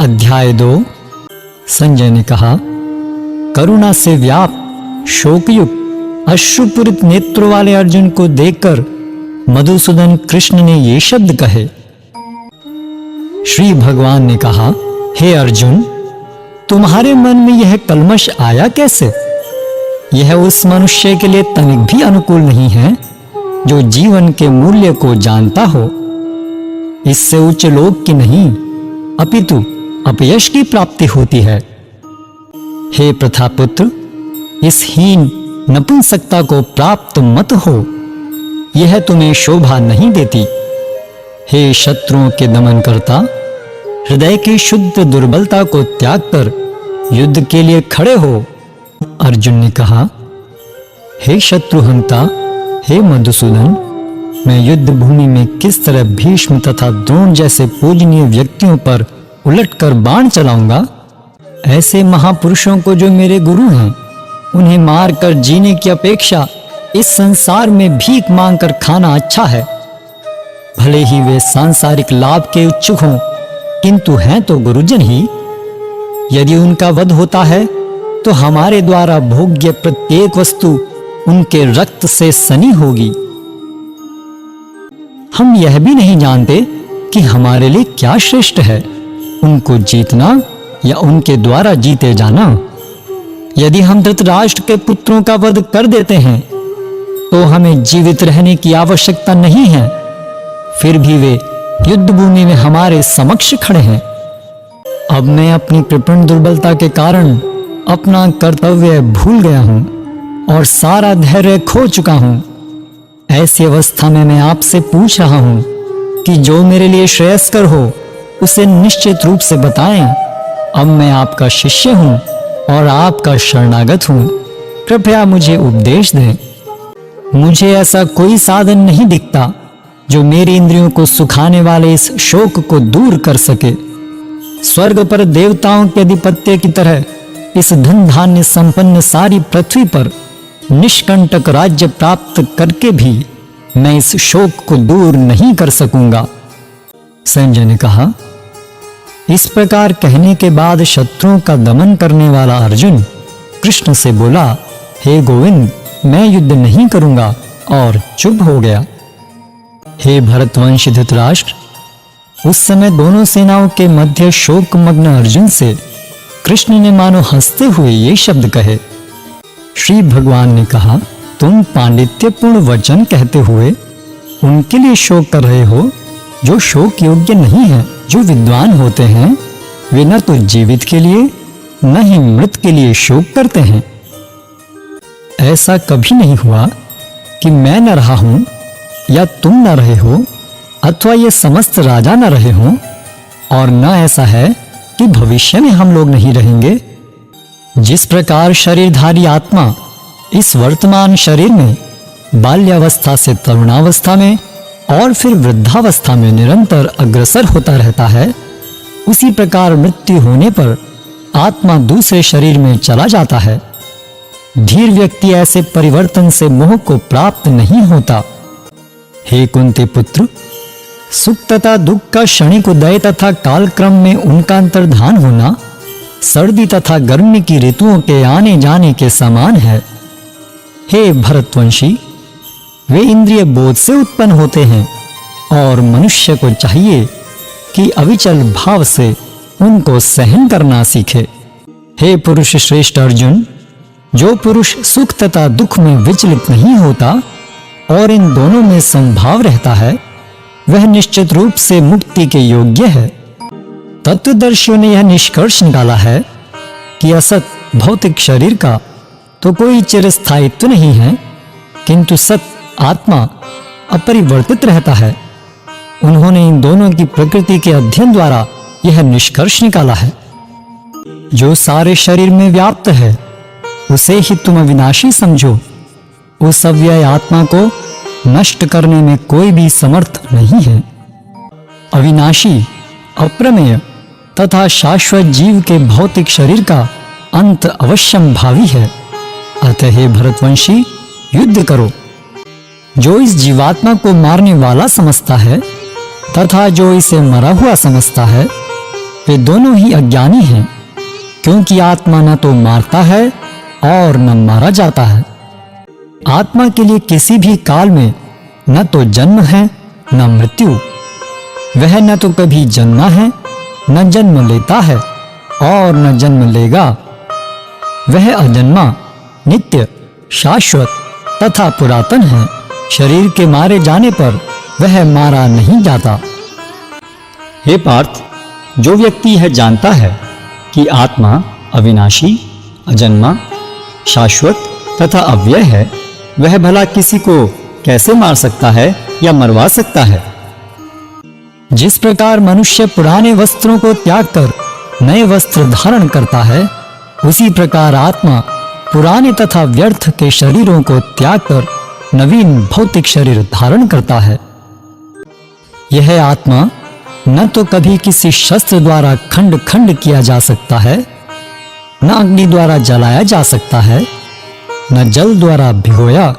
अध्याय 2। संजय ने कहा, करुणा से व्याप्त शोकयुक्त अश्रुपूरित नेत्रों वाले अर्जुन को देखकर मधुसूदन कृष्ण ने ये शब्द कहे। श्री भगवान ने कहा, हे अर्जुन, तुम्हारे मन में यह कल्मश आया कैसे? यह उस मनुष्य के लिए तनिक भी अनुकूल नहीं है जो जीवन के मूल्य को जानता हो। इससे उच्च लोक की नहीं अपितु अपयश की प्राप्ति होती है। हे प्रथापुत्र, इस हीन नपुंसकता को प्राप्त मत हो, यह तुम्हें शोभा नहीं देती। हे शत्रुओं के दमन करता, हृदय की शुद्ध दुर्बलता को त्याग कर युद्ध के लिए खड़े हो। अर्जुन ने कहा, हे शत्रुहंता, हे मधुसूदन, मैं युद्ध भूमि में किस तरह भीष्म तथा द्रोण जैसे पूजनीय व्यक्तियों पर उलटकर बाण चलाऊंगा? ऐसे महापुरुषों को जो मेरे गुरु हैं, उन्हें मारकर जीने की अपेक्षा इस संसार में भीख मांगकर खाना अच्छा है। भले ही वे सांसारिक लाभ के इच्छुक हों, किंतु हैं तो गुरुजन ही। यदि उनका वध होता है तो हमारे द्वारा भोग्य प्रत्येक वस्तु उनके रक्त से सनी होगी। हम यह भी नहीं जानते कि हमारे लिए क्या श्रेष्ठ है, उनको जीतना या उनके द्वारा जीते जाना। यदि हम धृतराष्ट्र के पुत्रों का वध कर देते हैं तो हमें जीवित रहने की आवश्यकता नहीं है। फिर भी वे युद्ध भूमि में हमारे समक्ष खड़े हैं। अब मैं अपनी कृपण दुर्बलता के कारण अपना कर्तव्य भूल गया हूं और सारा धैर्य खो चुका हूं। ऐसी अवस्था में मैं आपसे पूछ रहा हूं कि जो मेरे लिए श्रेयस्कर हो उसे निश्चित रूप से बताएं। अब मैं आपका शिष्य हूं और आपका शरणागत हूं, कृपया मुझे उपदेश दें। मुझे ऐसा कोई साधन नहीं दिखता जो मेरी इंद्रियों को सुखाने वाले इस शोक को दूर कर सके। स्वर्ग पर देवताओं के अधिपत्य की तरह इस धन धान्य संपन्न सारी पृथ्वी पर निष्कंटक राज्य प्राप्त करके भी मैं इस शोक को दूर नहीं कर सकूंगा। संजय ने कहा, इस प्रकार कहने के बाद शत्रुओं का दमन करने वाला अर्जुन कृष्ण से बोला, हे गोविंद, मैं युद्ध नहीं करूंगा, और चुप हो गया। हे भरतवंशी धृतराष्ट्र, उस समय दोनों सेनाओं के मध्य शोकमग्न अर्जुन से कृष्ण ने मानो हंसते हुए ये शब्द कहे। श्री भगवान ने कहा, तुम पांडित्यपूर्ण वचन कहते हुए उनके लिए शोक कर रहे हो जो शोक योग्य नहीं है। जो विद्वान होते हैं वे न तो जीवित के लिए न ही मृत के लिए शोक करते हैं। ऐसा कभी नहीं हुआ कि मैं न रहा हूं या तुम न रहे हो अथवा ये समस्त राजा न रहे हों, और न ऐसा है कि भविष्य में हम लोग नहीं रहेंगे। जिस प्रकार शरीरधारी आत्मा इस वर्तमान शरीर में बाल्यावस्था से तरुणावस्था में और फिर वृद्धावस्था में निरंतर अग्रसर होता रहता है, उसी प्रकार मृत्यु होने पर आत्मा दूसरे शरीर में चला जाता है। धीर व्यक्ति ऐसे परिवर्तन से मोह को प्राप्त नहीं होता। हे कुंती पुत्र, सुख तथा दुख का क्षणिक उदय तथा कालक्रम में उनका अंतर्धान होना सर्दी तथा गर्मी की ऋतुओं के आने जाने के समान है। हे भरतवंशी, वे इंद्रिय बोध से उत्पन्न होते हैं और मनुष्य को चाहिए कि अविचल भाव से उनको सहन करना सीखे। हे पुरुष श्रेष्ठ अर्जुन, जो पुरुष सुख तथा दुख में विचलित नहीं होता और इन दोनों में समभाव रहता है, वह निश्चित रूप से मुक्ति के योग्य है। तत्वदर्शियों ने यह निष्कर्ष निकाला है कि असत भौतिक शरीर का तो कोई चिरस्थायित्व नहीं है, किंतु सत आत्मा अपरिवर्तित रहता है। उन्होंने इन दोनों की प्रकृति के अध्ययन द्वारा यह निष्कर्ष निकाला है। जो सारे शरीर में व्याप्त है उसे ही तुम अविनाशी समझो। उस अव्यय आत्मा को नष्ट करने में कोई भी समर्थ नहीं है। अविनाशी, अप्रमेय तथा शाश्वत जीव के भौतिक शरीर का अंत अवश्यम भावी है। अतः हे भरतवंशी, युद्ध करो। जो इस जीवात्मा को मारने वाला समझता है तथा जो इसे मरा हुआ समझता है, वे दोनों ही अज्ञानी हैं, क्योंकि आत्मा न तो मारता है और न मारा जाता है। आत्मा के लिए किसी भी काल में न तो जन्म है न मृत्यु। वह न तो कभी जन्मा है न जन्म लेता है और न जन्म लेगा। वह अजन्मा, नित्य, शाश्वत तथा पुरातन है। शरीर के मारे जाने पर वह मारा नहीं जाता। हे पार्थ, जो व्यक्ति यह जानता है कि आत्मा अविनाशी, अजन्मा, शाश्वत तथा अव्यय है, वह भला किसी को कैसे मार सकता है या मरवा सकता है? जिस प्रकार मनुष्य पुराने वस्त्रों को त्याग कर नए वस्त्र धारण करता है, उसी प्रकार आत्मा पुराने तथा व्यर्थ के शरीरों को त्याग कर नवीन भौतिक शरीर धारण करता है। यह आत्मा न तो कभी किसी शस्त्र द्वारा खंड खंड किया जा सकता है, न अग्नि द्वारा जलाया जा सकता है, न जल द्वारा भिगोया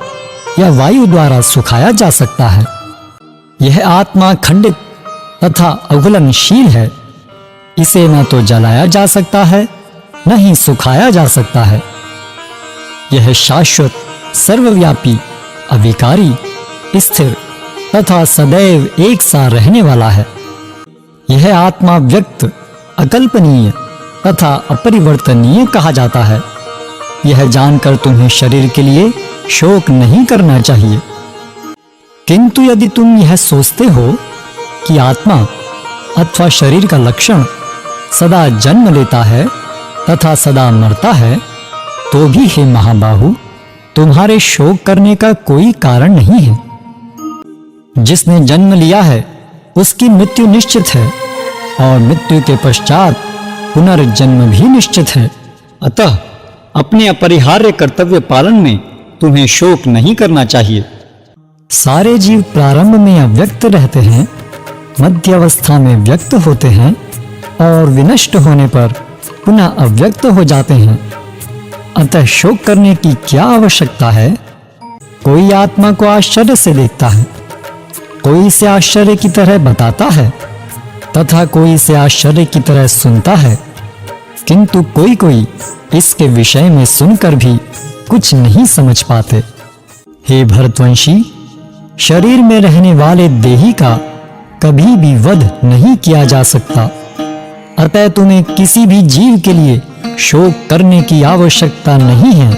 या वायु द्वारा सुखाया जा सकता है। यह आत्मा खंडित तथा अघुलनशील है। इसे न तो जलाया जा सकता है न ही सुखाया जा सकता है। यह शाश्वत, सर्वव्यापी, अविकारी, स्थिर तथा सदैव एक सा रहने वाला है। यह आत्मा व्यक्त, अकल्पनीय तथा अपरिवर्तनीय कहा जाता है। यह जानकर तुम्हें शरीर के लिए शोक नहीं करना चाहिए। किंतु यदि तुम यह सोचते हो कि आत्मा अथवा शरीर का लक्षण सदा जन्म लेता है तथा सदा मरता है, तो भी हे महाबाहु, तुम्हारे शोक करने का कोई कारण नहीं है। जिसने जन्म लिया है उसकी मृत्यु निश्चित है और मृत्यु के पश्चात पुनर्जन्म भी निश्चित है। अतः अपने अपरिहार्य कर्तव्य पालन में तुम्हें शोक नहीं करना चाहिए। सारे जीव प्रारंभ में अव्यक्त रहते हैं, मध्य अवस्था में व्यक्त होते हैं और विनष्ट होने पर पुनः अव्यक्त हो जाते हैं। अतः शोक करने की क्या आवश्यकता है? कोई आत्मा को आश्चर्य से देखता है, कोई इसे आश्चर्य की तरह बताता है तथा कोई इसे आश्चर्य की तरह सुनता है, किंतु कोई कोई इसके विषय में सुनकर भी कुछ नहीं समझ पाते। हे भरतवंशी, शरीर में रहने वाले देही का कभी भी वध नहीं किया जा सकता। अतः तुम्हें किसी भी जीव के लिए शोक करने की आवश्यकता नहीं है।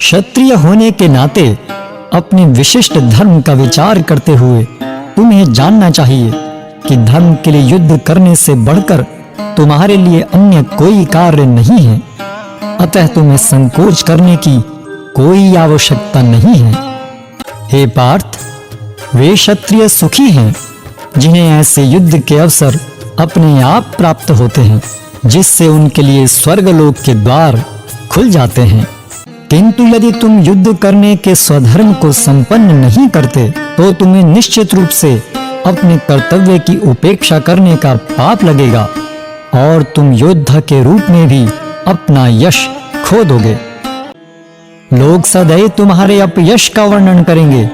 क्षत्रिय होने के नाते अपने विशिष्ट धर्म का विचार करते हुए तुम्हें जानना चाहिए कि धर्म के लिए युद्ध करने से बढ़कर तुम्हारे लिए अन्य कोई कार्य नहीं है। अतः तुम्हें संकोच करने की कोई आवश्यकता नहीं है। हे पार्थ, वे क्षत्रिय सुखी हैं जिन्हें ऐसे युद्ध के अवसर अपने आप प्राप्त होते हैं, जिससे उनके लिए स्वर्गलोक के द्वार खुल जाते हैं। किंतु यदि तुम युद्ध करने के स्वधर्म को संपन्न नहीं करते, तो तुम्हें निश्चित रूप से अपने कर्तव्य की उपेक्षा करने का पाप लगेगा और तुम योद्धा के रूप में भी अपना यश खो दोगे। लोग सदैव तुम्हारे अपयश का वर्णन करेंगे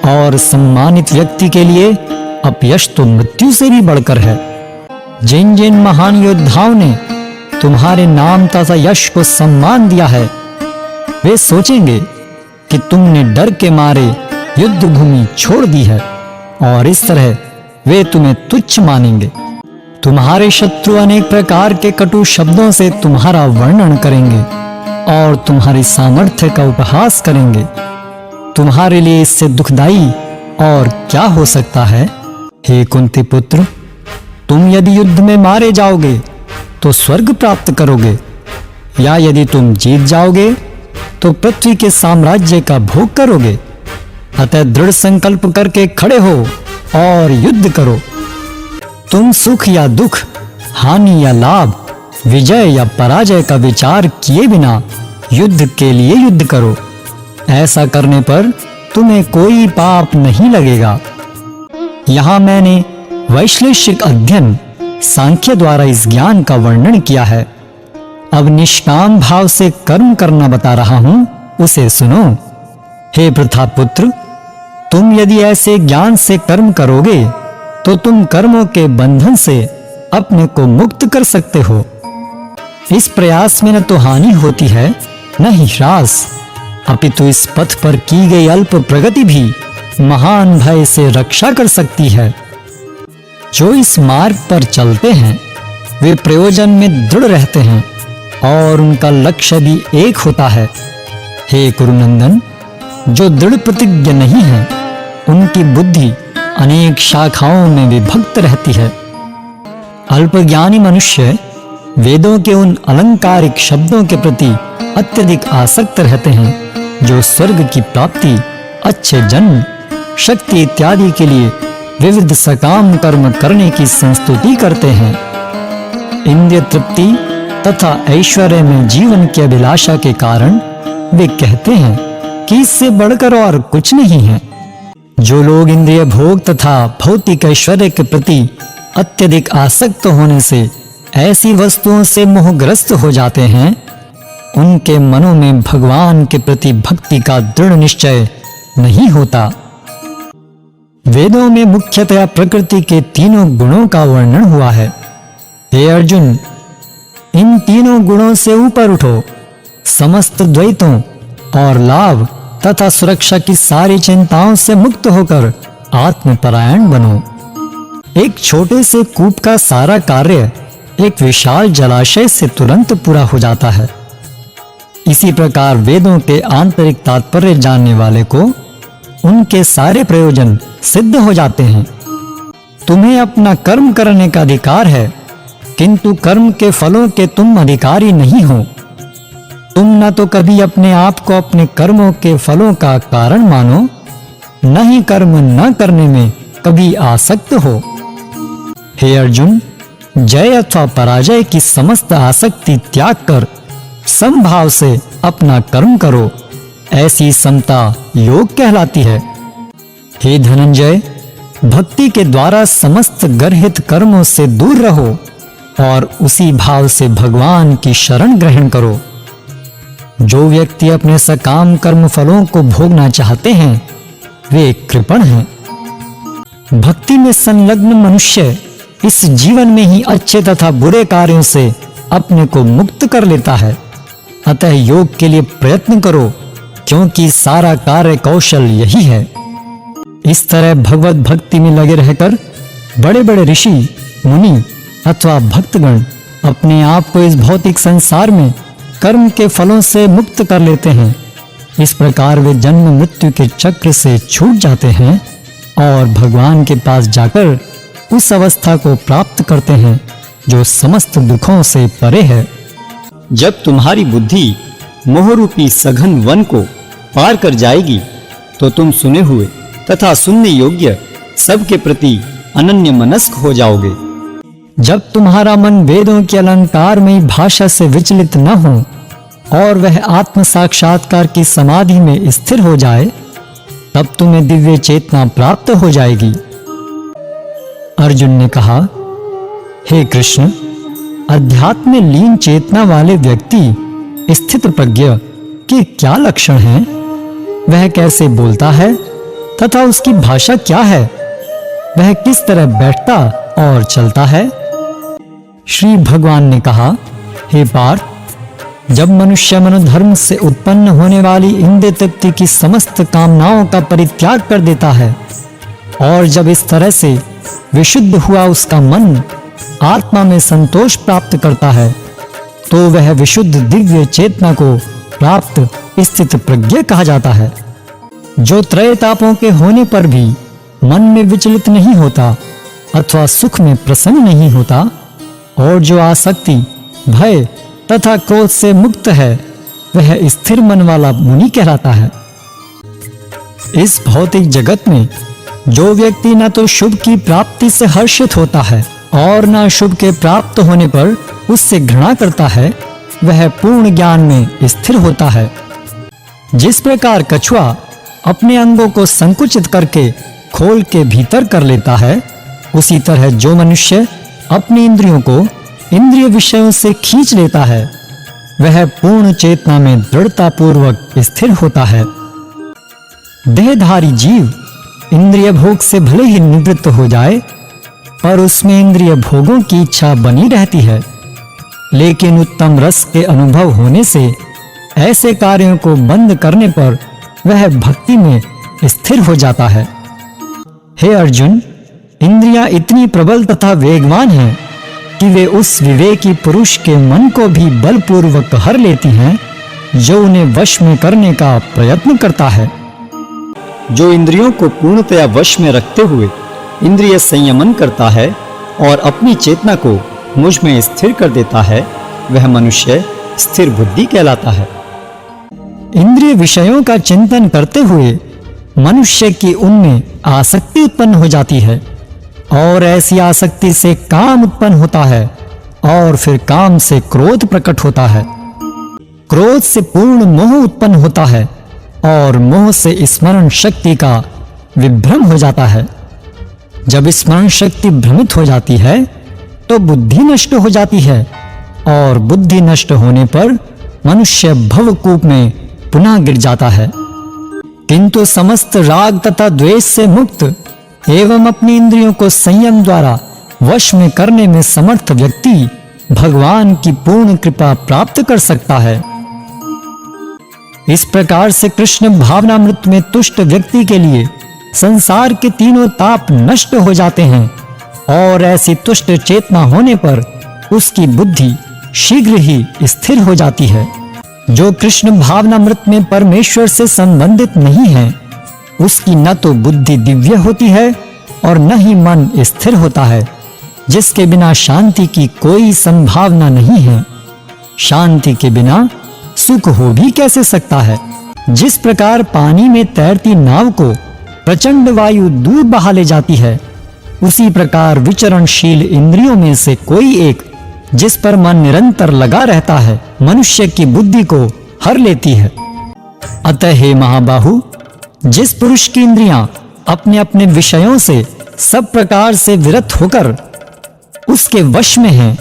और सम्मानित व्यक्ति के लिए अपयश तो मृत्यु से भी बढ़कर है। जिन जिन महान योद्धाओं ने तुम्हारे नाम तथा यश को सम्मान दिया है, वे सोचेंगे कि तुमने डर के मारे युद्ध भूमि छोड़ दी है और इस तरह वे तुम्हें तुच्छ मानेंगे। तुम्हारे शत्रु अनेक प्रकार के कटु शब्दों से तुम्हारा वर्णन करेंगे और तुम्हारी सामर्थ्य का उपहास करेंगे। तुम्हारे लिए इससे दुखदाई और क्या हो सकता है? हे कुंती पुत्र, तुम यदि युद्ध में मारे जाओगे तो स्वर्ग प्राप्त करोगे, या यदि तुम जीत जाओगे तो पृथ्वी के साम्राज्य का भोग करोगे। अतः दृढ़ संकल्प करके खड़े हो और युद्ध करो। तुम सुख या दुख, हानि या लाभ, विजय या पराजय का विचार किए बिना युद्ध के लिए युद्ध करो। ऐसा करने पर तुम्हें कोई पाप नहीं लगेगा। यहाँ मैंने वैश्लेषिक अध्ययन सांख्य द्वारा इस ज्ञान का वर्णन किया है। अब निष्काम भाव से कर्म करना बता रहा हूं, उसे सुनो। हे प्रथापुत्र, तुम यदि ऐसे ज्ञान से कर्म करोगे तो तुम कर्मों के बंधन से अपने को मुक्त कर सकते हो। इस प्रयास में न तो हानि होती है न ही ह्रास, अपितु इस पथ पर की गई अल्प प्रगति भी महान भय से रक्षा कर सकती है। जो इस मार्ग पर चलते हैं वे प्रयोजन में दृढ़ रहते हैं और उनका लक्ष्य भी एक होता है। हे कुरुनंदन, जो दृढ़ प्रतिज्ञ नहीं है उनकी बुद्धि अनेक शाखाओं में विभक्त रहती है। अल्पज्ञानी मनुष्य वेदों के उन अलंकारिक शब्दों के प्रति अत्यधिक आसक्त रहते हैं जो स्वर्ग की प्राप्ति, अच्छे जन्म, शक्ति इत्यादि के लिए विविध सकाम कर्म करने की संस्तुति करते हैं। इंद्रिय तृप्ति तथा ऐश्वर्य में जीवन की अभिलाषा के कारण वे कहते हैं कि इससे बढ़कर और कुछ नहीं है। जो लोग इंद्रिय भोग तथा भौतिक ऐश्वर्य के प्रति अत्यधिक आसक्त होने से ऐसी वस्तुओं से मोहग्रस्त हो जाते हैं, उनके मनों में भगवान के प्रति भक्ति का दृढ़ निश्चय नहीं होता। वेदों में मुख्यतया प्रकृति के तीनों गुणों का वर्णन हुआ है। हे अर्जुन, इन तीनों गुणों से ऊपर उठो, समस्त द्वैतों और लाभ तथा सुरक्षा की सारी चिंताओं से मुक्त होकर आत्मपरायण बनो। एक छोटे से कूप का सारा कार्य एक विशाल जलाशय से तुरंत पूरा हो जाता है। इसी प्रकार वेदों के आंतरिक तात्पर्य जानने वाले को उनके सारे प्रयोजन सिद्ध हो जाते हैं। तुम्हें अपना कर्म करने का अधिकार है, किंतु कर्म के फलों के तुम अधिकारी नहीं हो। तुम न तो कभी अपने आप को अपने कर्मों के फलों का कारण मानो, न ही कर्म न करने में कभी आसक्त हो। हे अर्जुन, जय अथवा पराजय की समस्त आसक्ति त्याग कर समभाव से अपना कर्म करो। ऐसी समता योग कहलाती है। हे धनंजय, भक्ति के द्वारा समस्त गर्हित कर्मों से दूर रहो और उसी भाव से भगवान की शरण ग्रहण करो। जो व्यक्ति अपने सकाम कर्म फलों को भोगना चाहते हैं वे कृपण हैं। भक्ति में संलग्न मनुष्य इस जीवन में ही अच्छे तथा बुरे कार्यों से अपने को मुक्त कर लेता है। अतः योग के लिए प्रयत्न करो, क्योंकि सारा कार्य कौशल यही है। इस तरह भगवत भक्ति में लगे रहकर बड़े बड़े ऋषि, मुनि अथवा भक्तगण अपने आप को इस भौतिक संसार में कर्म के फलों से मुक्त कर लेते हैं। इस प्रकार वे जन्म मृत्यु के चक्र से छूट जाते हैं और भगवान के पास जाकर उस अवस्था को प्राप्त करते हैं जो समस्त दुखों से परे है। जब तुम्हारी बुद्धि मोहरूपी सघन वन को पार कर जाएगी तो तुम सुने हुए तथा सुनने योग्य सबके प्रति अनन्य मनस्क हो जाओगे। जब तुम्हारा मन वेदों के अलंकार में भाषा से विचलित न हो और वह आत्म साक्षात्कार की समाधि में स्थिर हो जाए, तब तुम्हें दिव्य चेतना प्राप्त हो जाएगी। अर्जुन ने कहा, हे कृष्ण, अध्यात्म में लीन चेतना वाले व्यक्ति स्थित प्रज्ञ के क्या लक्षण हैं? वह कैसे बोलता है तथा उसकी भाषा क्या है? वह किस तरह बैठता और चलता है? श्री भगवान ने कहा, हे पार्थ, जब मनुष्य मनोधर्म से उत्पन्न होने वाली इंद्रिय तृप्ति की समस्त कामनाओं का परित्याग कर देता है और जब इस तरह से विशुद्ध हुआ उसका मन आत्मा में संतोष प्राप्त करता है, तो वह विशुद्ध दिव्य चेतना को प्राप्त स्थित प्रज्ञ कहा जाता है। जो त्रय तापों के होने पर भी मन में विचलित नहीं होता अथवा सुख में प्रसन्न नहीं होता और जो आसक्ति, भय तथा क्रोध से मुक्त है, वह स्थिर मन वाला मुनि कहलाता है। इस भौतिक जगत में जो व्यक्ति न तो शुभ की प्राप्ति से हर्षित होता है और न शुभ के प्राप्त होने पर उससे घृणा करता है, वह पूर्ण ज्ञान में स्थिर होता है। जिस प्रकार कछुआ अपने अंगों को संकुचित करके खोल के भीतर कर लेता है, उसी तरह जो मनुष्य अपनी इंद्रियों को इंद्रिय विषयों से खींच लेता है, वह पूर्ण चेतना में दृढ़ता पूर्वक स्थिर होता है। देहधारी जीव इंद्रिय भोग से भले ही निवृत्त हो जाए, पर उसमें इंद्रिय भोगों की इच्छा बनी रहती है। लेकिन उत्तम रस के अनुभव होने से ऐसे कार्यों को बंद करने पर वह भक्ति में स्थिर हो जाता है। हे अर्जुन, इंद्रियां इतनी प्रबल तथा वेगवान हैं कि वे उस विवेकी पुरुष के मन को भी बलपूर्वक हर लेती हैं जो उन्हें वश में करने का प्रयत्न करता है। जो इंद्रियों को पूर्णतया वश में रखते हुए इंद्रिय संयमन करता है और अपनी चेतना को मुझ में स्थिर कर देता है, वह मनुष्य स्थिर बुद्धि कहलाता है। इंद्रिय विषयों का चिंतन करते हुए मनुष्य की उनमें आसक्ति उत्पन्न हो जाती है और ऐसी आसक्ति से काम उत्पन्न होता है और फिर काम से क्रोध प्रकट होता है। क्रोध से पूर्ण मोह उत्पन्न होता है और मोह से स्मरण शक्ति का विभ्रम हो जाता है। जब स्मरण शक्ति भ्रमित हो जाती है तो बुद्धि नष्ट हो जाती है और बुद्धि नष्ट होने पर मनुष्य भवकूप में पुनः गिर जाता है। किंतु समस्त राग तथा द्वेष से मुक्त एवं अपनी इंद्रियों को संयम द्वारा वश में करने में समर्थ व्यक्ति भगवान की पूर्ण कृपा प्राप्त कर सकता है। इस प्रकार से कृष्ण भावनामृत में तुष्ट व्यक्ति के लिए संसार के तीनों ताप नष्ट हो जाते हैं और ऐसी तुष्ट चेतना होने पर उसकी बुद्धि शीघ्र ही स्थिर हो जाती है। जो कृष्ण भावनामृत में परमेश्वर से संबंधित नहीं है, उसकी न तो बुद्धि दिव्य होती है और न ही मन स्थिर होता है, जिसके बिना शांति की कोई संभावना नहीं है। शांति के बिना सुख हो भी कैसे सकता है। जिस प्रकार पानी में तैरती नाव को प्रचंड वायु दूर बहा ले जाती है, उसी प्रकार विचरणशील इंद्रियों में से कोई एक जिस पर मन निरंतर लगा रहता है, मनुष्य की बुद्धि को हर लेती है। अतः हे महाबाहु, जिस पुरुष की इंद्रियां अपने अपने विषयों से सब प्रकार से विरत होकर उसके वश में हैं,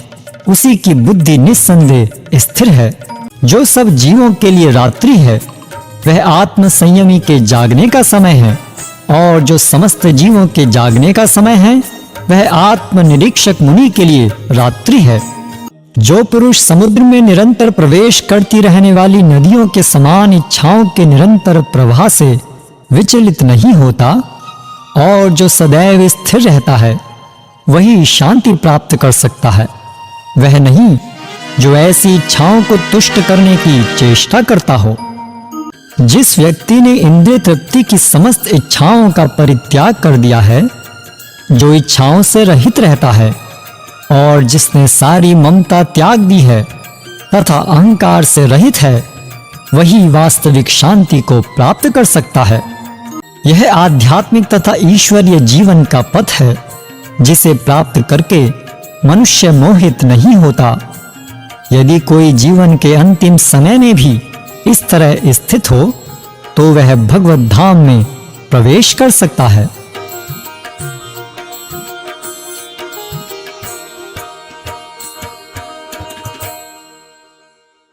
उसी की बुद्धि निस्संदेह स्थिर है। जो सब जीवों के लिए रात्रि है, वह आत्म संयमी के जागने का समय है, और जो समस्त जीवों के जागने का समय है, वह आत्म निरीक्षक मुनि के लिए रात्रि है। जो पुरुष समुद्र में निरंतर प्रवेश करती रहने वाली नदियों के समान इच्छाओं के निरंतर प्रवाह से विचलित नहीं होता और जो सदैव स्थिर रहता है, वही शांति प्राप्त कर सकता है। वह नहीं जो ऐसी इच्छाओं को तुष्ट करने की चेष्टा करता हो। जिस व्यक्ति ने इंद्रिय तृप्ति की समस्त इच्छाओं का परित्याग कर दिया है, जो इच्छाओं से रहित रहता है और जिसने सारी ममता त्याग दी है तथा अहंकार से रहित है, वही वास्तविक शांति को प्राप्त कर सकता है। यह आध्यात्मिक तथा ईश्वरीय जीवन का पथ है, जिसे प्राप्त करके मनुष्य मोहित नहीं होता। यदि कोई जीवन के अंतिम समय में भी इस तरह स्थित हो, तो वह भगवत धाम में प्रवेश कर सकता है।